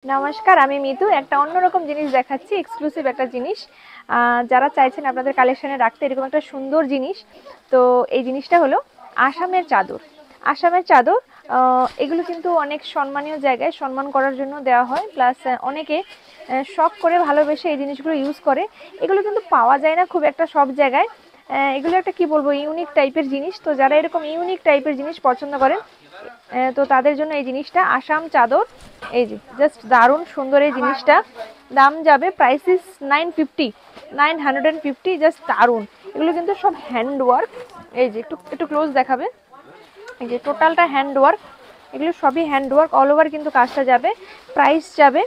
নমস্কার, আমি মিতু। একটা অন্যরকম জিনিস দেখাচ্ছি, এক্সক্লুসিভ একটা জিনিস। যারা চাইছেন আপনাদের কালেকশনে রাখতে এরকম একটা সুন্দর জিনিস, তো এই জিনিসটা হলো আসামের চাদর। আসামের চাদর এগুলো কিন্তু অনেক সম্মানীয় জায়গায় সম্মান করার জন্য দেওয়া হয়, প্লাস অনেকে শখ করে ভালোবেসে এই জিনিসগুলো ইউজ করে। এগুলো কিন্তু পাওয়া যায় না খুব একটা সব জায়গায়। এগুলো একটা কি বলবো, ইউনিক টাইপের জিনিস। তো যারা এরকম ইউনিক টাইপের জিনিস পছন্দ করেন, তো তাদের জন্য এই জিনিসটা আসাম চাদর। এই যে জাস্ট দারুণ সুন্দর এই জিনিসটা। দাম যাবে, প্রাইস ইস 950, জাস্ট দারুণ। এগুলো কিন্তু সব হ্যান্ড ওয়ার্ক। এই যে একটু একটু ক্লোজ দেখাবে, এই যে টোটালটা হ্যান্ড ওয়ার্ক। এগুলো সবই হ্যান্ড ওয়ার্ক, অল ওভার কিন্তু কাজটা যাবে। প্রাইস যাবে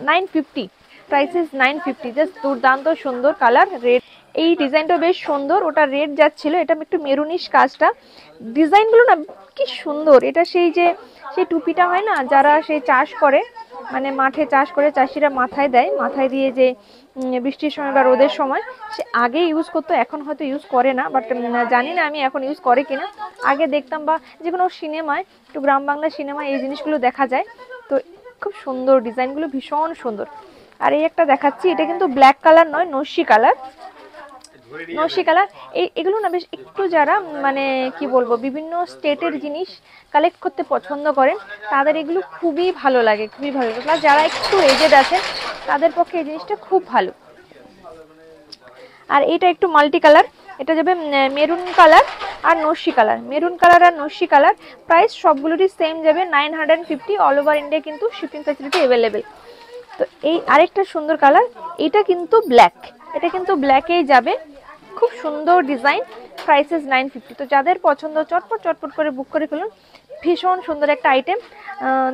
950, প্রাইস ইস 950। জাস্ট দুর্দান্ত সুন্দর কালার, রেড। এই ডিজাইনটা বেশ সুন্দর, ওটা রেড যাচ্ছিল, এটা একটু মেরুনিশ কাজটা। ডিজাইনগুলো না কি সুন্দর। এটা সেই টুপিটা হয় না, যারা সেই চাষ করে, মানে মাঠে চাষ করে চাষিরা মাথায় দেয়, মাথায় দিয়ে যে বৃষ্টির সময় বা রোদের সময় সে আগে ইউজ করতো, এখন হয়তো ইউজ করে না, বাট জানি না আমি এখন ইউজ করে কিনা। আগে দেখতাম, বা যে কোনো সিনেমায়, একটু গ্রাম বাংলা সিনেমায় এই জিনিসগুলো দেখা যায়। তো খুব সুন্দর ডিজাইনগুলো, ভীষণ সুন্দর। আর এই একটা দেখাচ্ছি, এটা কিন্তু ব্ল্যাক কালার নয়, নস্যি কালার। নস্যি কালার এগুলো না বেশ একটু, যারা মানে কি বলবো, বিভিন্ন স্টেটের জিনিস কালেক্ট করতে পছন্দ করেন তাদের এগুলো খুবই ভালো লাগে, খুবই ভালো লাগে। প্লাস যারা একটু এজেড আছেন তাদের পক্ষে এই জিনিসটা খুব ভালো। আর এটা একটু মাল্টি কালার, এটা যাবে মেরুন কালার আর নস্যি কালার। মেরুন কালার আর নস্যি কালার, প্রাইস সবগুলোরই সেম যাবে 950। অল ওভার ইন্ডিয়া কিন্তু শিপিং ফ্যাসিলিটি অ্যাভেলেবেল। তো এই আরেকটা সুন্দর কালার, এটা কিন্তু ব্ল্যাক, এটা কিন্তু ব্ল্যাকেই যাবে। খুব সুন্দর ডিজাইন, প্রাইস ইস 950। তো যাদের পছন্দ চটপট চটপট করে বুক করে ফেলুন, ভীষণ সুন্দর একটা আইটেম।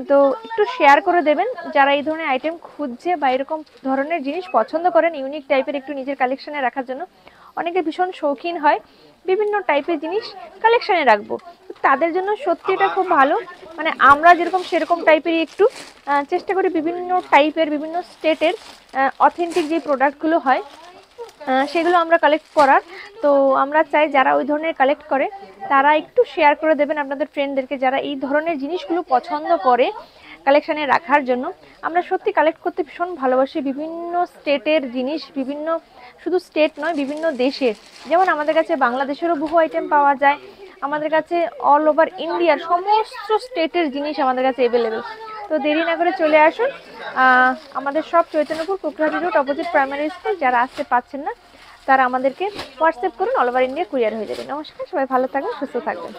তো একটু শেয়ার করে দেবেন যারা এই ধরনের আইটেম খুঁজছে বা এরকম ধরনের জিনিস পছন্দ করেন, ইউনিক টাইপের একটু নিজের কালেকশনে রাখার জন্য। অনেকে ভীষণ শৌখিন হয় বিভিন্ন টাইপের জিনিস কালেকশনে রাখবো, তাদের জন্য সত্যি এটা খুব ভালো। মানে আমরা যেরকম সেরকম টাইপেরই একটু চেষ্টা করি বিভিন্ন টাইপের, বিভিন্ন স্টেটের অথেন্টিক যে প্রোডাক্টগুলো হয় সেগুলো আমরা কালেক্ট করার। তো আমরা চাই যারা ওই ধরনের কালেক্ট করে তারা একটু শেয়ার করে দেবেন আপনাদের ফ্রেন্ডদেরকে, যারা এই ধরনের জিনিসগুলো পছন্দ করে কালেকশানে রাখার জন্য। আমরা সত্যি কালেক্ট করতে ভীষণ ভালোবাসি বিভিন্ন স্টেটের জিনিস, বিভিন্ন, শুধু স্টেট নয়, বিভিন্ন দেশের। যেমন আমাদের কাছে বাংলাদেশেরও বহু আইটেম পাওয়া যায়, আমাদের কাছে অল ওভার ইন্ডিয়ার সমস্ত স্টেটের জিনিস আমাদের কাছে অ্যাভেলেবেল। তো দেরি না করে চলে আসুন আমাদের সব Chaitanyapur Kokrajhari road, opposite primary school. যারা আসতে পারছেন না তারা আমাদেরকে হোয়াটসঅ্যাপ করুন, অল ওভার ইন্ডিয়া কুরিয়ার হয়ে যাবে। নমস্কার, সবাই ভালো থাকবেন, সুস্থ থাকবেন।